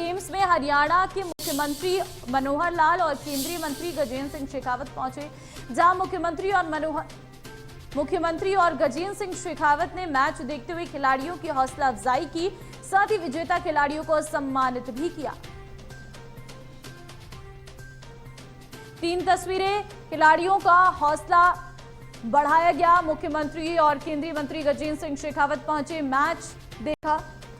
Games में हरियाणा के मुख्यमंत्री मनोहर लाल और केंद्रीय मंत्री गजेंद्र सिंह शेखावत पहुंचे, जहां मुख्यमंत्री और गजेंद्र सिंह शेखावत ने मैच देखते हुए खिलाड़ियों की हौसला अफजाई की, साथ ही विजेता खिलाड़ियों को सम्मानित भी किया। 3 तस्वीरें खिलाड़ियों का हौसला बढ़ाया गया। मुख्यमंत्री और केंद्रीय मंत्री गजेंद्र सिंह शेखावत पहुंचे, मैच देखा।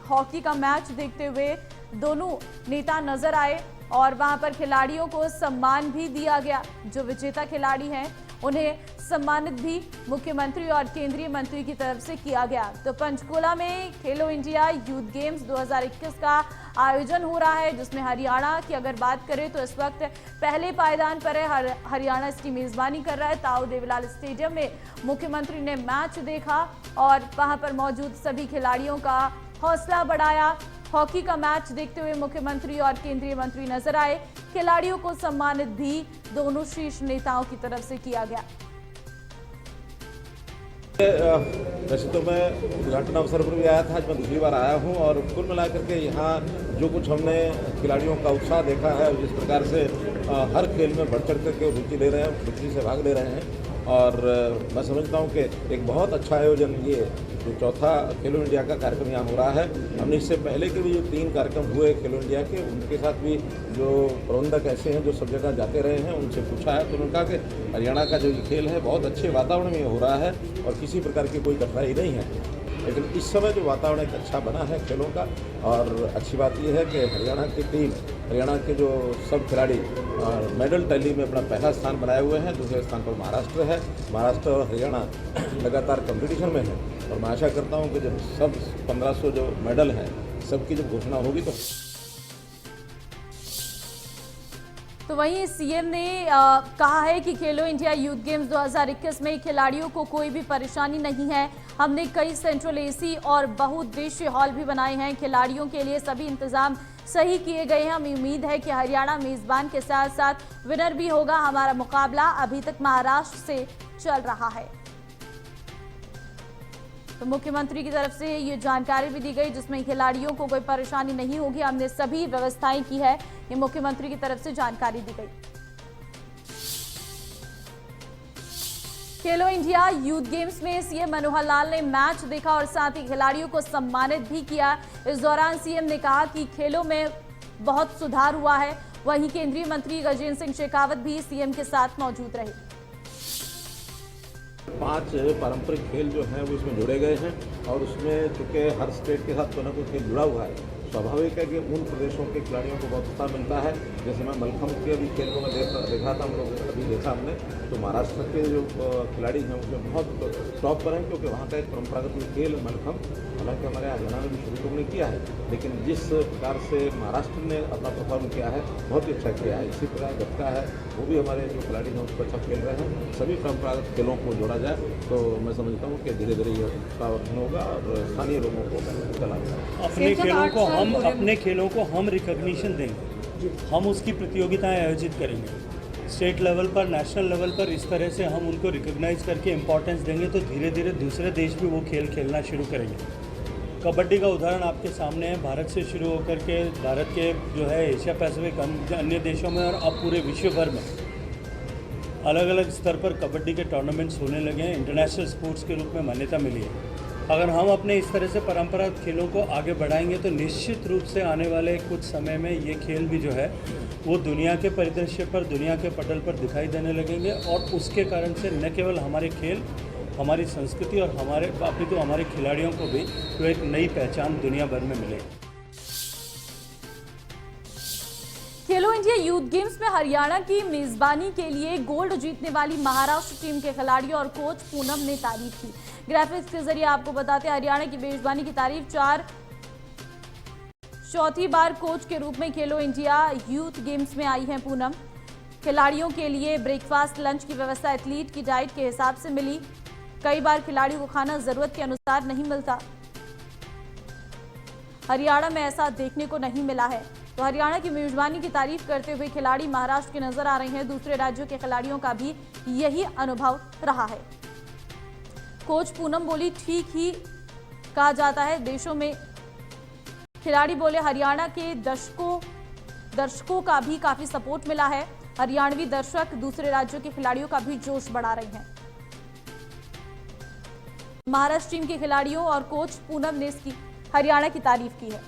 हॉकी का मैच देखते हुए दोनों नेता नजर आए और वहां पर खिलाड़ियों को सम्मान भी दिया गया। जो विजेता खिलाड़ी हैं उन्हें सम्मानित भी मुख्यमंत्री और केंद्रीय मंत्री की तरफ से किया गया। तो पंचकुला में खेलो इंडिया यूथ गेम्स 2021 का आयोजन हो रहा है, जिसमें हरियाणा की अगर बात करें तो इस वक्त पहले पायदान पर है। हरियाणा इसकी मेजबानी कर रहा है। ताऊ देवीलाल स्टेडियम में मुख्यमंत्री ने मैच देखा और वहां पर मौजूद सभी खिलाड़ियों का हौसला बढ़ाया। हॉकी का मैच देखते हुए मुख्यमंत्री और केंद्रीय मंत्री नजर आए। खिलाड़ियों को सम्मानित भी दोनों शीर्ष नेताओं की तरफ से किया गया। वैसे तो मैं उद्घाटन अवसर पर भी आया था, आज मैं दूसरी बार आया हूं और कुल मिलाकर के यहाँ जो कुछ हमने खिलाड़ियों का उत्साह देखा है, जिस प्रकार से हर खेल में बढ़ चढ़ करके रुचि ले रहे हैं, रुचि से भाग ले रहे हैं, और मैं समझता हूं कि एक बहुत अच्छा आयोजन ये जो चौथा खेलो इंडिया का कार्यक्रम यहाँ हो रहा है। हमने इससे पहले के भी जो 3 कार्यक्रम हुए खेलो इंडिया के, उनके साथ भी जो प्रबंधक ऐसे हैं जो सब जगह जाते रहे हैं, उनसे पूछा है तो उन्होंने कहा कि हरियाणा का जो ये खेल है बहुत अच्छे वातावरण में हो रहा है और किसी प्रकार की कोई कठिनाई नहीं है। लेकिन इस समय जो वातावरण एक अच्छा बना है खेलों का, और अच्छी बात यह है कि हरियाणा की टीम, हरियाणा के जो सब खिलाड़ी मेडल टैली में अपना पहला स्थान बनाए हुए हैं। दूसरे स्थान पर महाराष्ट्र है। महाराष्ट्र और हरियाणा लगातार कंपटीशन में है और मैं आशा करता हूं कि जब सब 1500 जो मेडल हैं सबकी जब घोषणा होगी तो वहीं सीएम ने कहा है कि खेलो इंडिया यूथ गेम्स 2021 में खिलाड़ियों को कोई भी परेशानी नहीं है। हमने कई सेंट्रल एसी और बहुउद्देशीय हॉल भी बनाए हैं। खिलाड़ियों के लिए सभी इंतजाम सही किए गए हैं। हमें उम्मीद है कि हरियाणा मेजबान के साथ साथ विनर भी होगा। हमारा मुकाबला अभी तक महाराष्ट्र से चल रहा है। तो मुख्यमंत्री की तरफ से ये जानकारी भी दी गई, जिसमें खिलाड़ियों को कोई परेशानी नहीं होगी। हमने सभी व्यवस्थाएं की है, ये मुख्यमंत्री की तरफ से जानकारी दी गई। खेलो इंडिया यूथ गेम्स में सीएम मनोहर लाल ने मैच देखा और साथ ही खिलाड़ियों को सम्मानित भी किया। इस दौरान सीएम ने कहा कि खेलों में बहुत सुधार हुआ है। वहीं केंद्रीय मंत्री गजेंद्र सिंह शेखावत भी सीएम के साथ मौजूद रहे। 5 पारंपरिक खेल जो हैं वो इसमें जोड़े गए हैं और उसमें चूँकि हर स्टेट के साथ कोई ना कोई खेल जुड़ा हुआ है, स्वाभाविक है कि उन प्रदेशों के खिलाड़ियों को बहुत उत्साह मिलता है। जैसे मैं मलखम्ब के अभी खेल को मैं देखा था, हम लोग अभी देखा हमने, तो महाराष्ट्र के जो खिलाड़ी हैं उसमें बहुत टॉप पर हैं, क्योंकि वहाँ का एक परंपरागत खेल मलखम्ब, हालांकि हमारे हरियाणा में भी शुरू तो नहीं किया है, लेकिन जिस प्रकार से महाराष्ट्र ने अपना परफॉर्म किया है बहुत ही अच्छा किया है। इसी प्रकार गतका है, वो भी हमारे जो खिलाड़ी हैं उसको अच्छा खेल रहे हैं। सभी परंपरागत खेलों को जोड़ा जाए तो मैं समझता हूँ कि धीरे धीरे ये उत्साहवर्धन होगा और स्थानीय लोगों को चला जाएगा। अपने खेलों को हम रिकॉग्निशन देंगे, हम उसकी प्रतियोगिताएं आयोजित करेंगे स्टेट लेवल पर, नेशनल लेवल पर। इस तरह से हम उनको रिकॉग्नाइज करके इम्पोर्टेंस देंगे तो धीरे धीरे दूसरे देश भी वो खेल खेलना शुरू करेंगे। कबड्डी का उदाहरण आपके सामने है, भारत से शुरू होकर के भारत के जो है एशिया पैसिफिक अन्य देशों में और अब पूरे विश्व भर में अलग अलग स्तर पर कबड्डी के टूर्नामेंट्स होने लगे हैं। इंटरनेशनल स्पोर्ट्स के रूप में मान्यता मिली है। अगर हम अपने इस तरह से परंपरागत खेलों को आगे बढ़ाएंगे तो निश्चित रूप से आने वाले कुछ समय में ये खेल भी जो है वो दुनिया के परिदृश्य पर, दुनिया के पटल पर दिखाई देने लगेंगे और उसके कारण से न केवल हमारे खेल, हमारी संस्कृति और अपितु हमारे खिलाड़ियों को भी तो एक नई पहचान दुनिया भर में मिलेगी। खेलो इंडिया यूथ गेम्स में हरियाणा की मेजबानी के लिए गोल्ड जीतने वाली महाराष्ट्र टीम के खिलाड़ियों और कोच पूनम ने तारीफ की। ग्राफिक्स के जरिए आपको बताते हैं, हरियाणा की मेजबानी की तारीफ। चौथी बार कोच के रूप में खेलो इंडिया यूथ गेम्स में आई हैं पूनम। खिलाड़ियों के लिए ब्रेकफास्ट, लंच की व्यवस्था एथलीट की डाइट के हिसाब से मिली। कई बार खिलाड़ियों को खाना जरूरत के अनुसार नहीं मिलता, हरियाणा में ऐसा देखने को नहीं मिला है। तो हरियाणा की मेजबानी की तारीफ करते हुए खिलाड़ी महाराष्ट्र के नजर आ रहे हैं। दूसरे राज्यों के खिलाड़ियों का भी यही अनुभव रहा है। कोच पूनम बोली, ठीक ही कहा जाता है, देशों में खिलाड़ी बोले हरियाणा के दर्शकों का भी काफी सपोर्ट मिला है। हरियाणवी दर्शक दूसरे राज्यों के खिलाड़ियों का भी जोश बढ़ा रहे हैं। महाराष्ट्र टीम के खिलाड़ियों और कोच पूनम ने इसकी हरियाणा की तारीफ की है।